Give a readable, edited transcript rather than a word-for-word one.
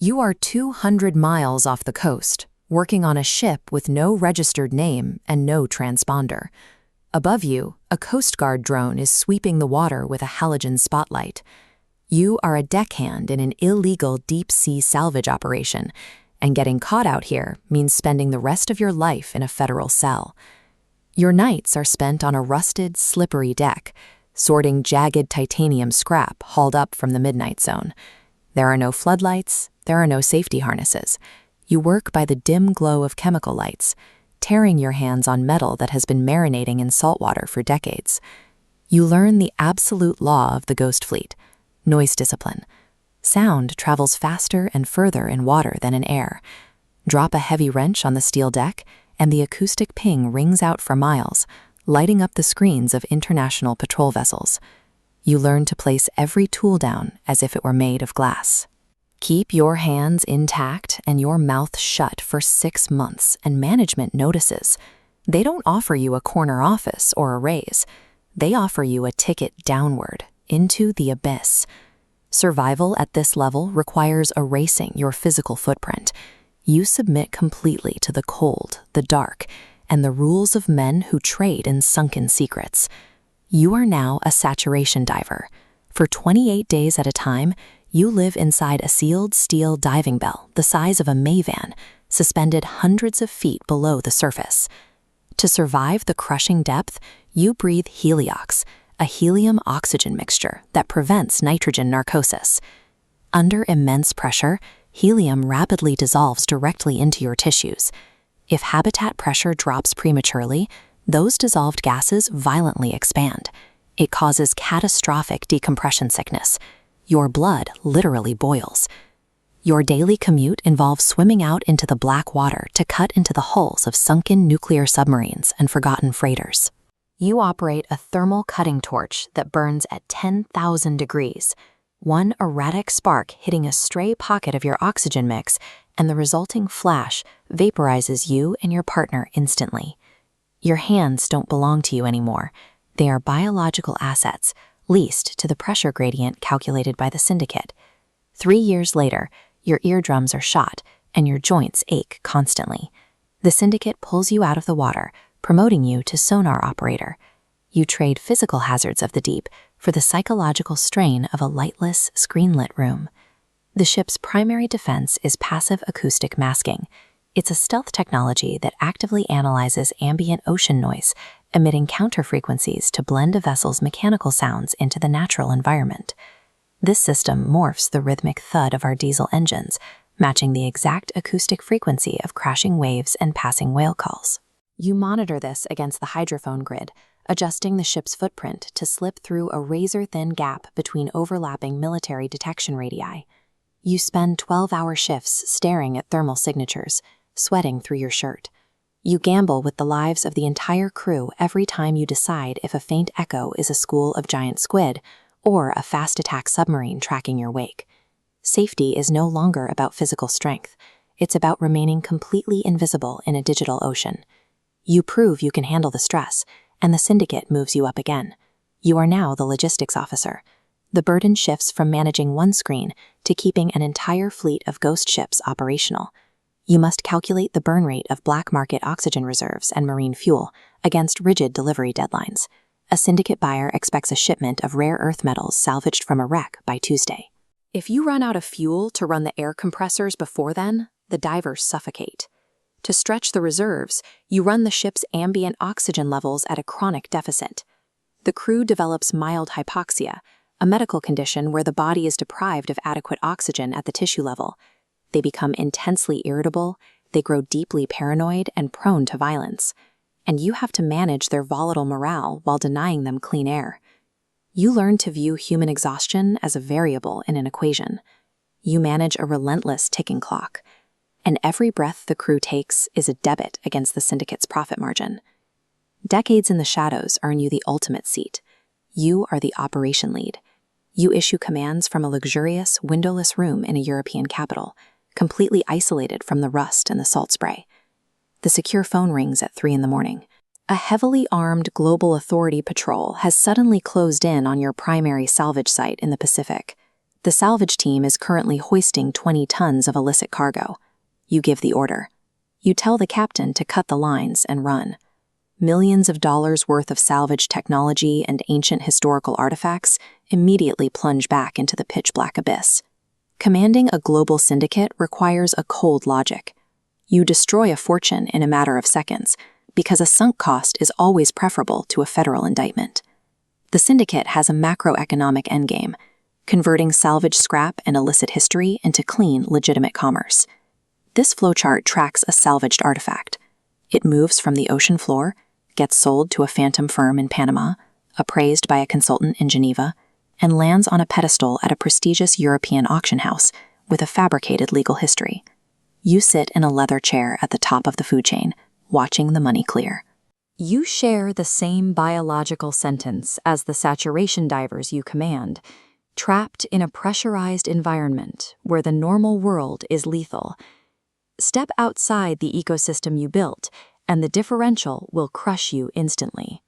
You are 200 miles off the coast, working on a ship with no registered name and no transponder. Above you, a Coast Guard drone is sweeping the water with a halogen spotlight. You are a deckhand in an illegal deep-sea salvage operation, and getting caught out here means spending the rest of your life in a federal cell. Your nights are spent on a rusted, slippery deck, sorting jagged titanium scrap hauled up from the midnight zone. There are no floodlights, there are no safety harnesses. You work by the dim glow of chemical lights, tearing your hands on metal that has been marinating in salt water for decades. You learn the absolute law of the ghost fleet: noise discipline. Sound travels faster and further in water than in air. Drop a heavy wrench on the steel deck, and the acoustic ping rings out for miles, lighting up the screens of international patrol vessels. You learn to place every tool down as if it were made of glass. Keep your hands intact and your mouth shut for 6 months, and management notices. They don't offer you a corner office or a raise. They offer you a ticket downward, into the abyss. Survival at this level requires erasing your physical footprint. You submit completely to the cold, the dark, and the rules of men who trade in sunken secrets. You are now a saturation diver. For 28 days at a time, you live inside a sealed steel diving bell the size of a Mayvan, suspended hundreds of feet below the surface. To survive the crushing depth, you breathe heliox, a helium-oxygen mixture that prevents nitrogen narcosis. Under immense pressure, helium rapidly dissolves directly into your tissues. If habitat pressure drops prematurely, those dissolved gases violently expand. It causes catastrophic decompression sickness. Your blood literally boils. Your daily commute involves swimming out into the black water to cut into the hulls of sunken nuclear submarines and forgotten freighters. You operate a thermal cutting torch that burns at 10,000 degrees. One erratic spark hitting a stray pocket of your oxygen mix, and the resulting flash vaporizes you and your partner instantly. Your hands don't belong to you anymore. They are biological assets, leased to the pressure gradient calculated by the syndicate. 3 years later, your eardrums are shot and your joints ache constantly. The syndicate pulls you out of the water, promoting you to sonar operator. You trade physical hazards of the deep for the psychological strain of a lightless, screen-lit room. The ship's primary defense is passive acoustic masking. It's a stealth technology that actively analyzes ambient ocean noise, emitting counterfrequencies to blend a vessel's mechanical sounds into the natural environment. This system morphs the rhythmic thud of our diesel engines, matching the exact acoustic frequency of crashing waves and passing whale calls. You monitor this against the hydrophone grid, adjusting the ship's footprint to slip through a razor-thin gap between overlapping military detection radii. You spend 12-hour shifts staring at thermal signatures, sweating through your shirt. You gamble with the lives of the entire crew every time you decide if a faint echo is a school of giant squid or a fast-attack submarine tracking your wake. Safety is no longer about physical strength. It's about remaining completely invisible in a digital ocean. You prove you can handle the stress, and the syndicate moves you up again. You are now the logistics officer. The burden shifts from managing one screen to keeping an entire fleet of ghost ships operational. You must calculate the burn rate of black market oxygen reserves and marine fuel against rigid delivery deadlines. A syndicate buyer expects a shipment of rare earth metals salvaged from a wreck by Tuesday. If you run out of fuel to run the air compressors before then, the divers suffocate. To stretch the reserves, you run the ship's ambient oxygen levels at a chronic deficit. The crew develops mild hypoxia, a medical condition where the body is deprived of adequate oxygen at the tissue level. They become intensely irritable, they grow deeply paranoid and prone to violence, and you have to manage their volatile morale while denying them clean air. You learn to view human exhaustion as a variable in an equation. You manage a relentless ticking clock, and every breath the crew takes is a debit against the syndicate's profit margin. Decades in the shadows earn you the ultimate seat. You are the operation lead. You issue commands from a luxurious, windowless room in a European capital, completely isolated from the rust and the salt spray. The secure phone rings at 3 in the morning. A heavily armed global authority patrol has suddenly closed in on your primary salvage site in the Pacific. The salvage team is currently hoisting 20 tons of illicit cargo. You give the order. You tell the captain to cut the lines and run. Millions of dollars worth of salvage technology and ancient historical artifacts immediately plunge back into the pitch-black abyss. Commanding a global syndicate requires a cold logic. You destroy a fortune in a matter of seconds, because a sunk cost is always preferable to a federal indictment. The syndicate has a macroeconomic endgame, converting salvage scrap and illicit history into clean, legitimate commerce. This flowchart tracks a salvaged artifact. It moves from the ocean floor, gets sold to a phantom firm in Panama, appraised by a consultant in Geneva, and lands on a pedestal at a prestigious European auction house with a fabricated legal history. You sit in a leather chair at the top of the food chain, watching the money clear. You share the same biological sentence as the saturation divers you command, trapped in a pressurized environment where the normal world is lethal. Step outside the ecosystem you built, and the differential will crush you instantly.